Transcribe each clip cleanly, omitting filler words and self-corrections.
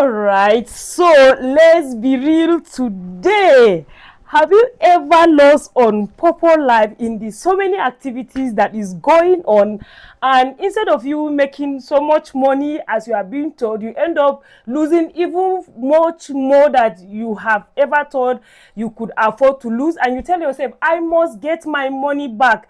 Alright, so let's be real today. Have you ever lost on PoppoLive in the so many activities that is going on, and instead of you making so much money as you are being told, you end up losing even much more that you have ever thought you could afford to lose, and you tell yourself, I must get my money back.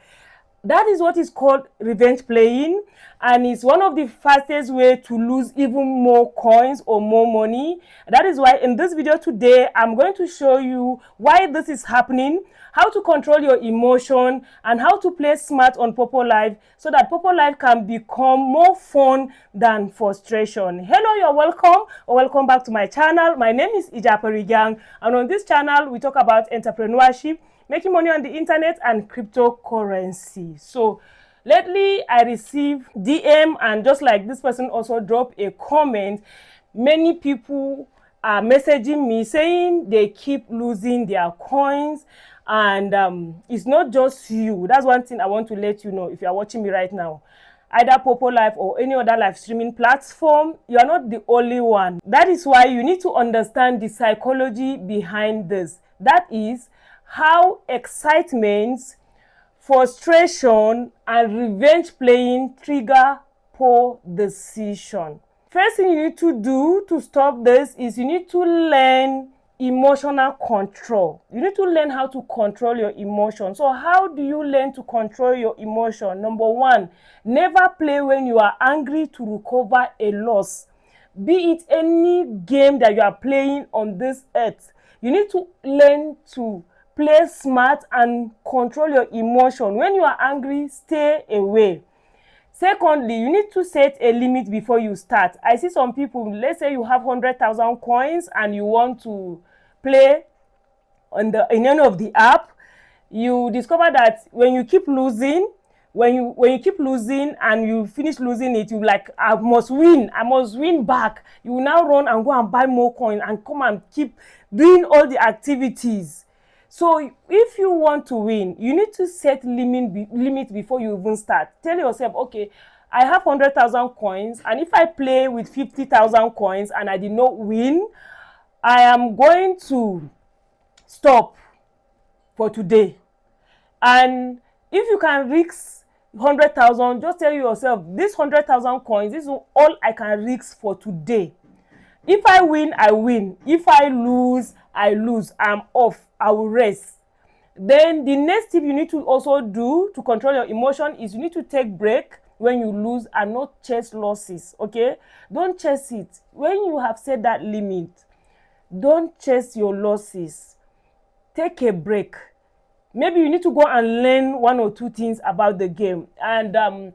That is what is called revenge playing, and it's one of the fastest way to lose even more coins or more money. That is why in this video today I'm going to show you why this is happening, how to control your emotion, and how to play smart on PoppoLive so that PoppoLive can become more fun than frustration. Hello, you're welcome or welcome back to my channel. My name is IJAPARI Gang, and on this channel we talk about entrepreneurship, making money on the internet, and cryptocurrency. So lately I received DM, and just like this person also dropped a comment, many people are messaging me saying they keep losing their coins, and it's not just you. That's one thing I want to let you know. If you are watching me right now, either PoppoLive or any other live streaming platform, you are not the only one. That is why you need to understand the psychology behind this. That is how excitement, frustration, and revenge playing trigger poor decision. First thing you need to do to stop this is you need to learn emotional control. You need to learn how to control your emotion. So how do you learn to control your emotion? Number one, never play when you are angry to recover a loss. Be it any game that you are playing on this earth, you need to learn to play smart and control your emotion. When you are angry, stay away. Secondly, you need to set a limit before you start. I see some people, let's say you have 100,000 coins and you want to play in any of the app. You discover that when you keep losing, when you keep losing and you finish losing it, you like, I must win back. You will now run and go and buy more coins and come and keep doing all the activities. So if you want to win, you need to set limit before you even start. Tell yourself, okay, I have 100,000 coins, and if I play with 50,000 coins and I did not win, I am going to stop for today. And if you can risk 100,000, just tell yourself, this 100,000 coins, this is all I can risk for today. If I win, I win. If I lose, I lose. I'm off. I will rest. Then the next tip you need to also do to control your emotion is you need to take break when you lose and not chase losses. Okay? Don't chase it. When you have set that limit, don't chase your losses. Take a break. Maybe you need to go and learn one or two things about the game and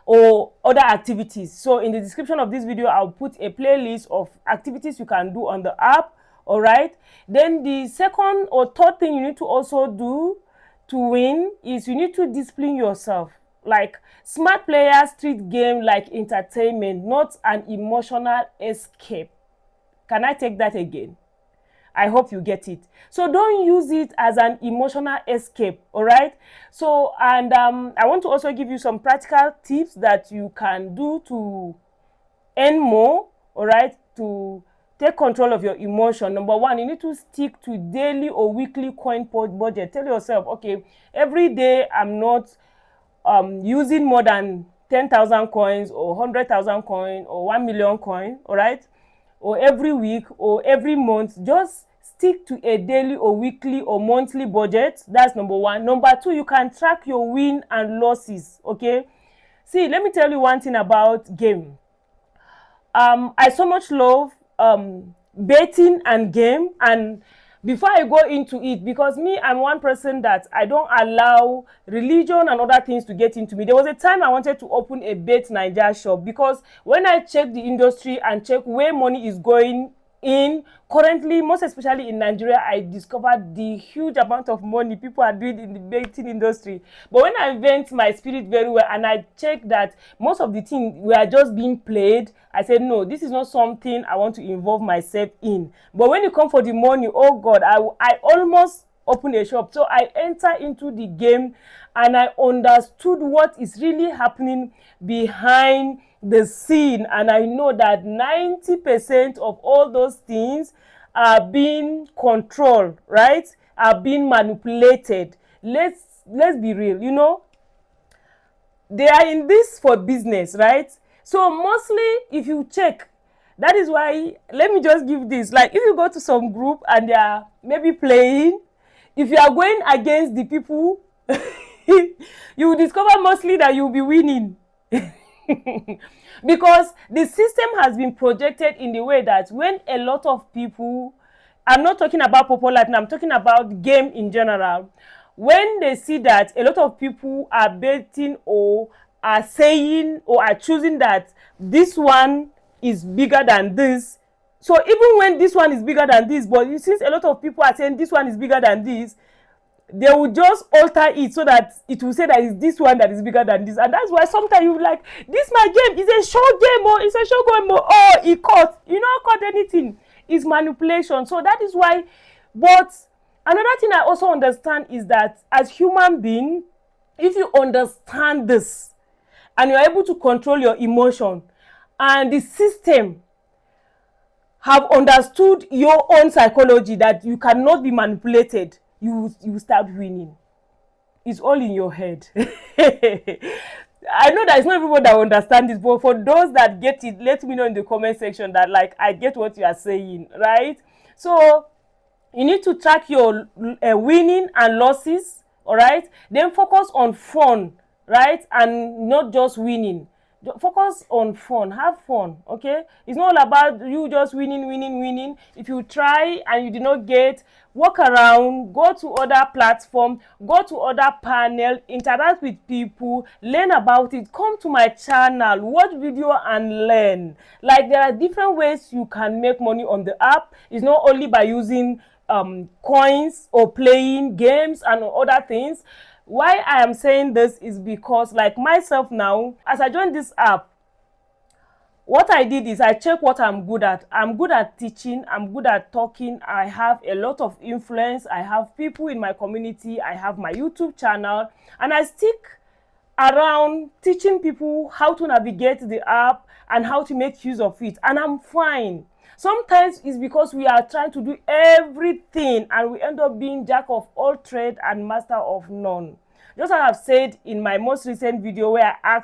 or other activities. So in the description of this video, I'll put a playlist of activities you can do on the app. All right. Then the second or third thing you need to also do to win is you need to discipline yourself. Like, smart players treat game like entertainment, not an emotional escape. Can I take that again? I hope you get it. So don't use it as an emotional escape. All right. So, and I want to also give you some practical tips that you can do to earn more. All right. To take control of your emotion. Number one, you need to stick to daily or weekly coin budget. Tell yourself, okay, every day I'm not using more than 10,000 coins or 100,000 coins or 1 million coins. All right. Or every week or every month, just stick to a daily or weekly or monthly budget. That's number one. Number two, you can track your win and losses. Okay. See, let me tell you one thing about game. I so much love betting and game, and before I go into it, because me, I'm one person that I don't allow religion and other things to get into me. There was a time I wanted to open a Bet Naija shop, because when I check the industry and check where money is going in currently, most especially in Nigeria, I discovered the huge amount of money people are doing in the betting industry. But when I vent my spirit very well and I check that most of the things were just being played, I said, no, this is not something I want to involve myself in. But when you come for the money, oh God, I almost open a shop. So I enter into the game and I understood what is really happening behind the scene, and I know that 90% of all those things are being controlled, right? Are being manipulated. Let's be real, you know, they are in this for business, right? So mostly if you check, that is why, let me just give this, like if you go to some group and they are maybe playing, if you are going against the people you will discover mostly that you will be winning because the system has been projected in the way that when a lot of people, I'm not talking about PoppoLive now, I'm talking about game in general, when they see that a lot of people are betting or are saying or are choosing that this one is bigger than this, so even when this one is bigger than this, but since a lot of people are saying this one is bigger than this, they will just alter it so that it will say that it's this one that is bigger than this. And that's why sometimes you like, this my game is a short game, or it's a short game, or oh, it caught, you know, caught anything. It's manipulation. So that is why. But another thing I also understand is that as human being, if you understand this and you're able to control your emotion, and the system have understood your own psychology, that you cannot be manipulated, you start winning. It's all in your head. I know that it's not everyone that understands this, but for those that get it, let me know in the comment section that, like, I get what you are saying, right? So you need to track your winning and losses, all right? Then focus on fun, right? And not just winning. Focus on fun, have fun, okay? It's not all about you just winning. If you try and you did not get, walk around, go to other platforms, go to other panel, interact with people, learn about it, come to my channel, watch video and learn. Like, there are different ways you can make money on the app. It's not only by using coins or playing games and other things. Why I am saying this is because, like myself now, as I joined this app, what I did is I checked what I'm good at. I'm good at teaching, I'm good at talking, I have a lot of influence, I have people in my community, I have my YouTube channel, and I stick around teaching people how to navigate the app and how to make use of it, and I'm fine. Sometimes it's because we are trying to do everything and we end up being jack of all trade and master of none. Just as I've said in my most recent video where I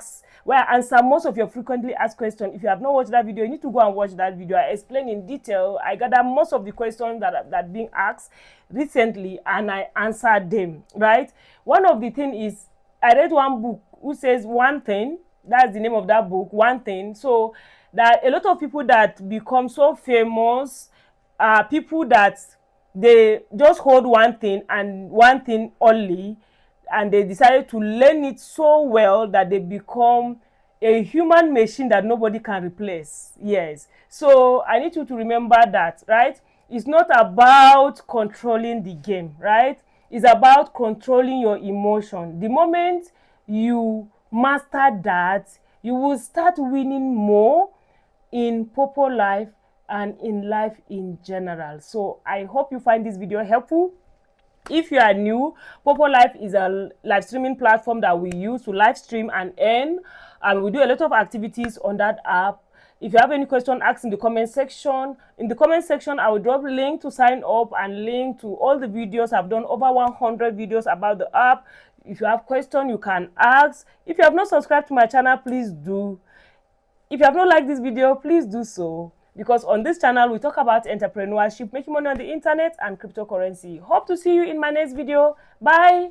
answer most of your frequently asked questions. If you have not watched that video, you need to go and watch that video. I explain in detail. I gather most of the questions that being asked recently and I answered them, right? One of the things is, I read one book who says one thing. That's the name of that book, One Thing. So that a lot of people that become so famous are people that they just hold one thing and one thing only, and they decided to learn it so well that they become a human machine that nobody can replace. Yes. So I need you to remember that, right? It's not about controlling the game, right? It's about controlling your emotion. The moment you master that, you will start winning more in PoppoLive and in life in general. So I hope you find this video helpful. If you are new, PoppoLive is a live streaming platform that we use to live stream and earn, and we do a lot of activities on that app. If you have any question, ask in the comment section. In the comment section, I will drop a link to sign up and link to all the videos. I've done over 100 videos about the app. If you have questions, you can ask. If you have not subscribed to my channel, please do. If you have not liked this video, please do so, because on this channel we talk about entrepreneurship, making money on the internet, and cryptocurrency. Hope to see you in my next video. Bye.